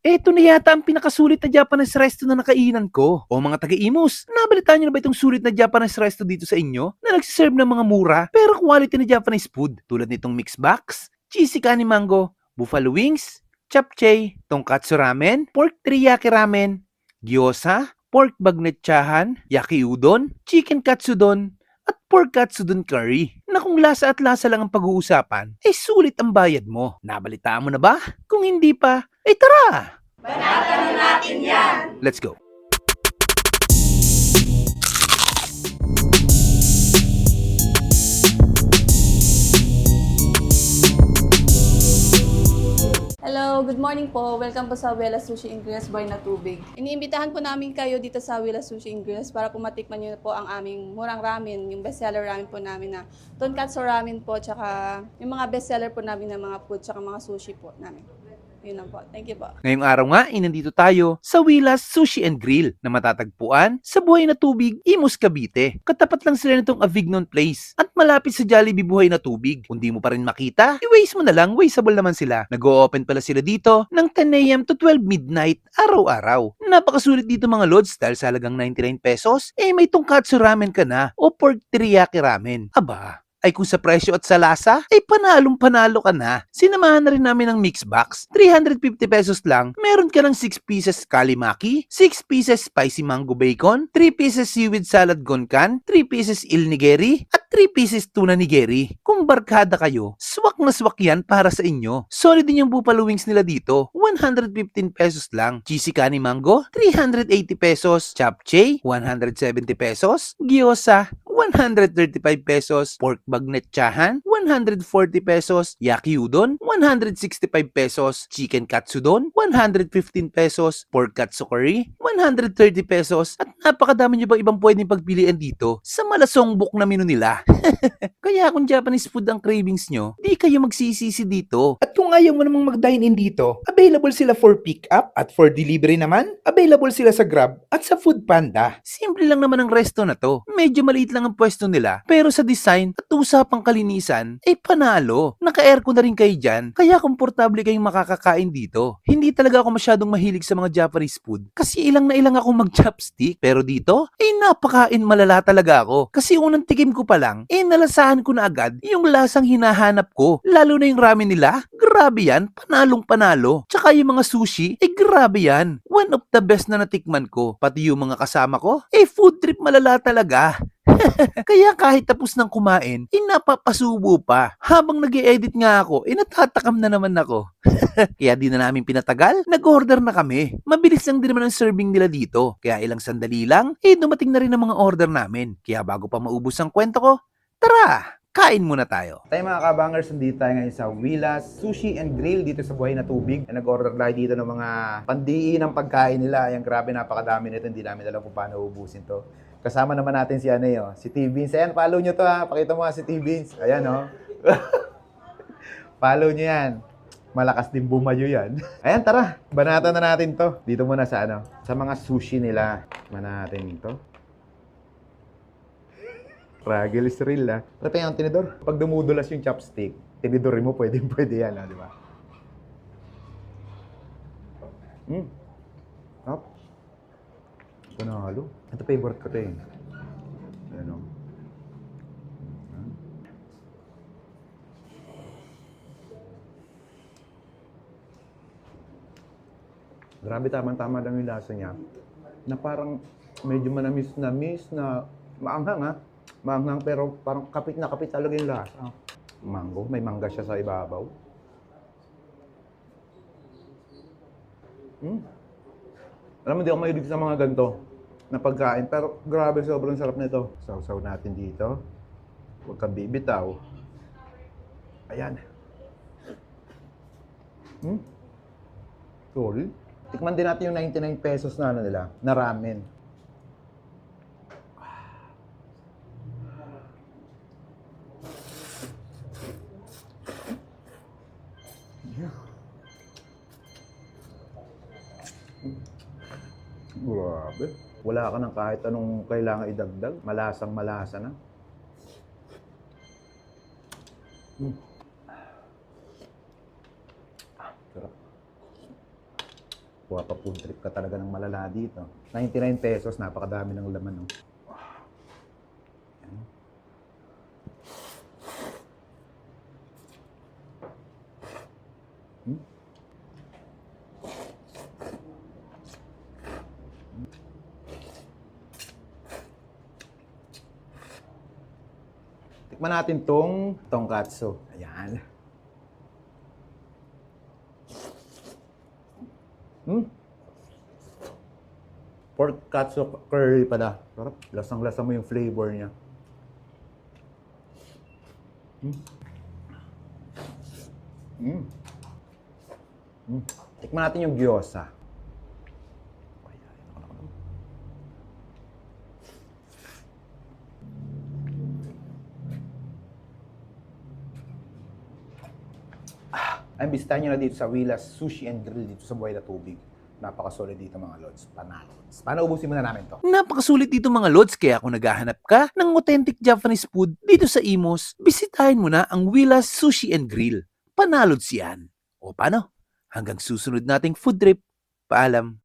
Ito na yata ang pinakasulit na Japanese resto na nakainan ko. O mga taga-Imus, nabalitaan nyo na ba itong sulit na Japanese resto dito sa inyo na nagsiserve ng mga mura pero quality na Japanese food tulad nitong mixed box, cheesy kani mango, buffalo wings, japchae, tonkatsu ramen, pork teriyaki ramen, gyoza, pork bagnetchahan, yaki udon, chicken katsudon, at pork katsudon curry na kung lasa at lasa lang ang pag-uusapan, ay sulit ang bayad mo. Nabalitaan mo na ba? Kung hindi pa, ay tara! Banatan na natin yan! Let's go! Hello, good morning po. Welcome po sa Wela Sushi and Grills Boy na Tubig. Iniimbitahan po namin kayo dito sa Wela Sushi and Grills para po matikman nyo po ang aming murang ramen, yung bestseller ramen po namin na tonkatsu ramen po, tsaka yung mga bestseller po namin na mga food, tsaka mga sushi po namin. Yun lang po. Thank you po. Ngayong araw nga, nandito tayo sa Wilas Sushi and Grill na matatagpuan sa Buhay na Tubig, Imus, Cavite. Katapat lang sila nitong Avignon Place at malapit sa Jollibee Buhay na Tubig. Kung di mo pa rin makita, i-waste mo na lang, wasteable naman sila. Nag-o-open pala sila dito ng 10 a.m. to 12 midnight araw-araw. Napakasulit dito mga lods dahil sa halagang 99 pesos, may tonkatsu ramen ka na o pork teriyaki ramen. Aba, ay kung sa presyo at sa lasa, ay panalong-panalo ka na. Sinamahan na rin namin ng mix box. 350 pesos lang, meron ka ng 6 pieces kalimaki, 6 pieces spicy mango bacon, 3 pieces seaweed salad gonkan, 3 pieces il nigeri, at 3 pieces tuna nigeri. Kung barkada kayo, swak na swak yan para sa inyo. Solid din yung buffalo wings nila dito, 115 pesos lang. Cheesy kani mango, 380 pesos. Japchae, 170 pesos. Gyoza, 135 pesos. Pork bagnetchahan, 140 pesos. Yaki udon, 165 pesos. Chicken katsudon, 115 pesos. Pork katsu curry, 130 pesos. At napakadami nyo bang ibang pwedeng pagpilian dito sa malasongbok na menu nila. Kaya kung Japanese food ang cravings nyo, di kayo magsisisi dito. At kung ayaw mo namang mag-dine in dito, available sila for pick up at for delivery naman, available sila sa Grab at sa Food Panda. Simple lang naman ang resto na to. Medyo maliit lang ang pwesto nila, pero sa design at usapang kalinisan, ay panalo. Naka-aircon na rin kayo dyan, kaya komportable kayong makakakain dito. Hindi talaga ako masyadong mahilig sa mga Japanese food, kasi ilang na ilang ako mag-chopstick. Pero dito, ay napakain malala talaga ako. Kasi unang tikim ko pa lang, nalasahan ko na agad yung lasang hinahanap ko. Lalo na yung ramen nila, grabe yan, panalong panalo. Tsaka yung mga sushi, grabe yan. One of the best na natikman ko. Pati yung mga kasama ko, food trip malala talaga. Kaya kahit tapos nang kumain, napapasubo pa. Habang nag-e-edit nga ako, natatakam na naman ako. Kaya di na namin pinatagal, nag-order na kami. Mabilis lang din naman ang serving nila dito. Kaya ilang sandali lang, dumating na rin ang mga order namin. Kaya bago pa maubos ang kwento ko, tara, kain muna tayo. Tayo mga kabangers, nandito tayo ngayon sa Wilas Sushi and Grill dito sa Buhay na Tubig. Nag-order tayo dito ng mga pandiin ng pagkain nila. Ayan, grabe, napakadami nito. Hindi namin alam kung paano ubusin to. Kasama naman natin si si T-Beans. Ayan, follow nyo to ha. Pakita mo si T-Beans. Ayan follow nyo yan. Malakas din bumayo yan. Ayan, tara. Banatan na natin to. Dito muna sa sa mga sushi nila. Banatan to. Fragile is real, ha? Pero tayo ang tinidor. Pag dumudulas yung chopstick, tinidorin mo, pwede yan, di ba? Up. Panalo. Ito favorite ko to eh. Ayan o. Grabe, tamang-tama lang yung lasa niya. Na parang medyo manamis na maanghang ha. Maanghang pero parang kapit na kapit talaga yung lasa. Mango, may mangga siya sa ibabaw. Alam mo, di ako mahilig sa mga ganito na pagkain. Pero grabe, sobrang sarap nito. Sausaw natin dito. Huwag kang bibitaw. Ayan. Sorry. Tikman din natin yung 99 pesos na nila, na ramen. Grabe. Wala ka ng kahit anong kailangan idagdag. Malasang malasa na. Sarap. Kuha pa food trip ka talaga ng malala dito. 99 pesos, napakadami ng laman. No? Yan. Tikman natin tong tonkatsu. Ayan. Pork katsu curry pala. Sarap. Lasang-lasa mo yung flavor niya. Tikman natin yung gyoza. Ang bisitahin nyo na dito sa Wilas Sushi and Grill dito sa Buhay na Tubig. Napakasolid dito mga lods. Panalo. Paano ubusin muna namin to? Napakasulit dito mga lods, kaya kung naghahanap ka ng authentic Japanese food dito sa Imus, bisitahin mo na ang Wilas Sushi and Grill. Panalods yan. O paano? Hanggang susunod nating food trip. Paalam.